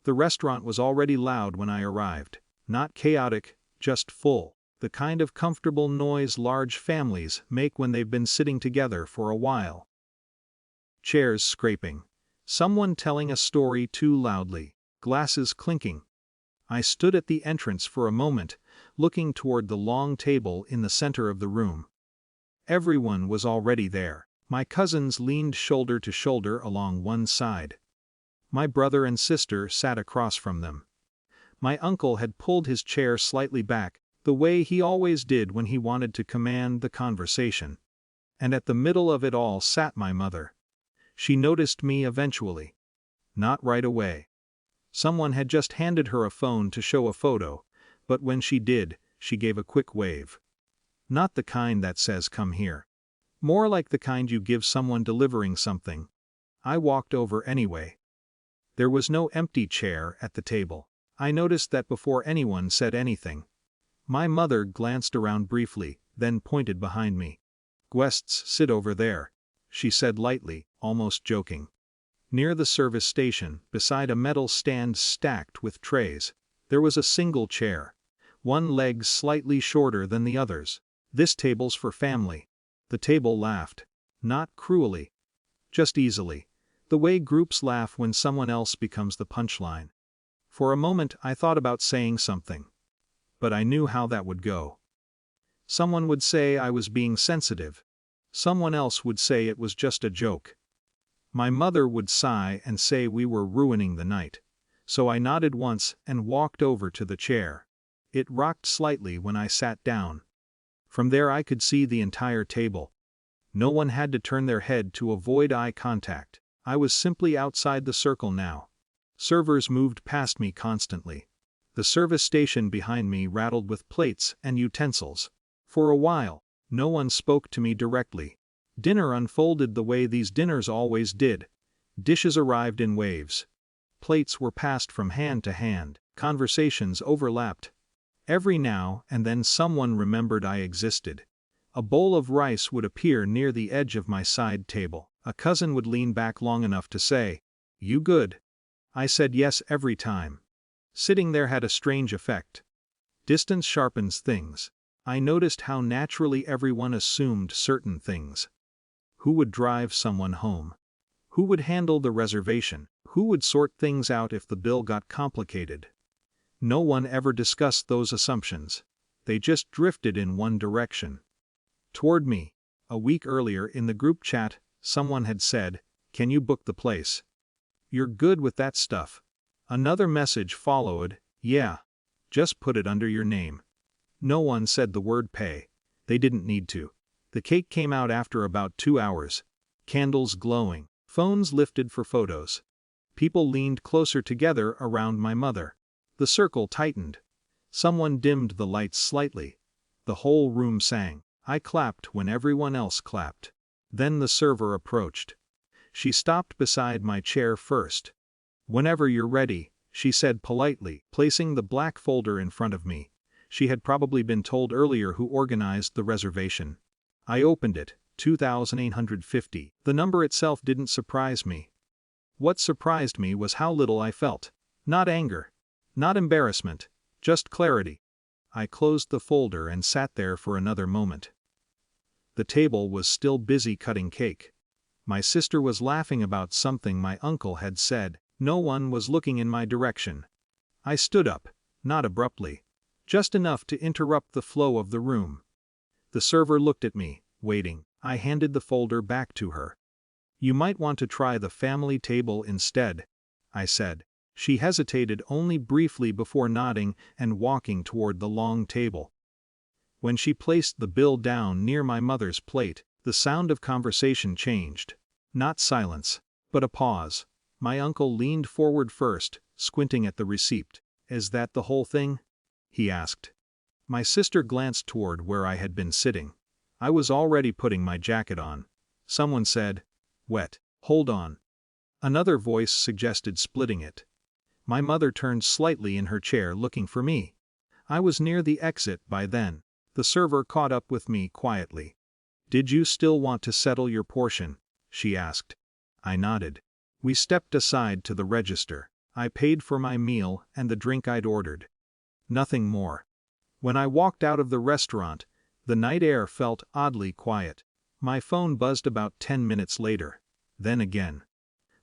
The restaurant was already loud when I arrived. Not chaotic, just full. The kind of comfortable noise large families make when they've been sitting together for a while. Chairs scraping. Someone telling a story too loudly. Glasses clinking. I stood at the entrance for a moment, looking toward the long table in the center of the room. Everyone was already there. My cousins leaned shoulder to shoulder along one side. My brother and sister sat across from them. My uncle had pulled his chair slightly back, the way he always did when he wanted to command the conversation. And at the middle of it all sat my mother. She noticed me eventually. Not right away. Someone had just handed her a phone to show a photo, but when she did, she gave a quick wave. Not the kind that says "come here." More like the kind you give someone delivering something. I walked over anyway. There was no empty chair at the table. I noticed that before anyone said anything. My mother glanced around briefly, then pointed behind me. "Guests sit over there," she said lightly, almost joking. Near the service station, beside a metal stand stacked with trays, there was a single chair. One leg slightly shorter than the others. "This table's for family." The table laughed. Not cruelly. Just easily. The way groups laugh when someone else becomes the punchline. For a moment I thought about saying something. But I knew how that would go. Someone would say I was being sensitive. Someone else would say it was just a joke. My mother would sigh and say we were ruining the night. So I nodded once and walked over to the chair. It rocked slightly when I sat down. From there I could see the entire table. No one had to turn their head to avoid eye contact. I was simply outside the circle now. Servers moved past me constantly. The service station behind me rattled with plates and utensils. For a while, no one spoke to me directly. Dinner unfolded the way these dinners always did. Dishes arrived in waves. Plates were passed from hand to hand. Conversations overlapped. Every now and then someone remembered I existed. A bowl of rice would appear near the edge of my side table. A cousin would lean back long enough to say, "You good?" I said yes every time. Sitting there had a strange effect. Distance sharpens things. I noticed how naturally everyone assumed certain things. Who would drive someone home? Who would handle the reservation? Who would sort things out if the bill got complicated? No one ever discussed those assumptions. They just drifted in one direction. Toward me. A week earlier in the group chat, someone had said, "Can you book the place? You're good with that stuff." Another message followed, "Yeah. Just put it under your name." No one said the word pay. They didn't need to. The cake came out after about 2 hours. Candles glowing. Phones lifted for photos. People leaned closer together around my mother. The circle tightened. Someone dimmed the lights slightly. The whole room sang. I clapped when everyone else clapped. Then the server approached. She stopped beside my chair first. "Whenever you're ready," she said politely, placing the black folder in front of me. She had probably been told earlier who organized the reservation. I opened it, 2,850. The number itself didn't surprise me. What surprised me was how little I felt. Not anger. Not embarrassment. Just clarity. I closed the folder and sat there for another moment. The table was still busy cutting cake. My sister was laughing about something my uncle had said. No one was looking in my direction. I stood up, not abruptly. Just enough to interrupt the flow of the room. The server looked at me, waiting. I handed the folder back to her. "You might want to try the family table instead," I said. She hesitated only briefly before nodding and walking toward the long table. When she placed the bill down near my mother's plate, the sound of conversation changed. Not silence, but a pause. My uncle leaned forward first, squinting at the receipt. "Is that the whole thing?" he asked. My sister glanced toward where I had been sitting. I was already putting my jacket on. Someone said, "Wet. Hold on." Another voice suggested splitting it. My mother turned slightly in her chair looking for me. I was near the exit by then. The server caught up with me quietly. "Did you still want to settle your portion?" she asked. I nodded. We stepped aside to the register. I paid for my meal and the drink I'd ordered. Nothing more. When I walked out of the restaurant, the night air felt oddly quiet. My phone buzzed about 10 minutes later. Then again.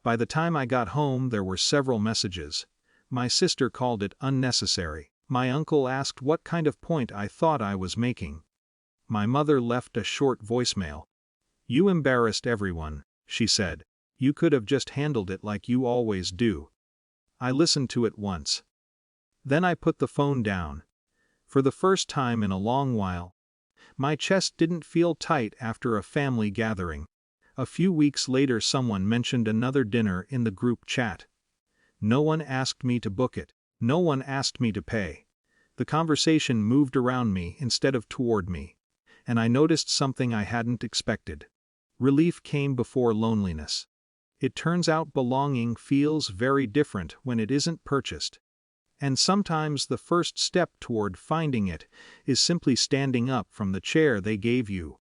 By the time I got home, there were several messages. My sister called it unnecessary. My uncle asked what kind of point I thought I was making. My mother left a short voicemail. "You embarrassed everyone," she said. "You could have just handled it like you always do." I listened to it once. Then I put the phone down. For the first time in a long while, my chest didn't feel tight after a family gathering. A few weeks later, someone mentioned another dinner in the group chat. No one asked me to book it. No one asked me to pay. The conversation moved around me instead of toward me. And I noticed something I hadn't expected. Relief came before loneliness. It turns out belonging feels very different when it isn't purchased. And sometimes the first step toward finding it is simply standing up from the chair they gave you.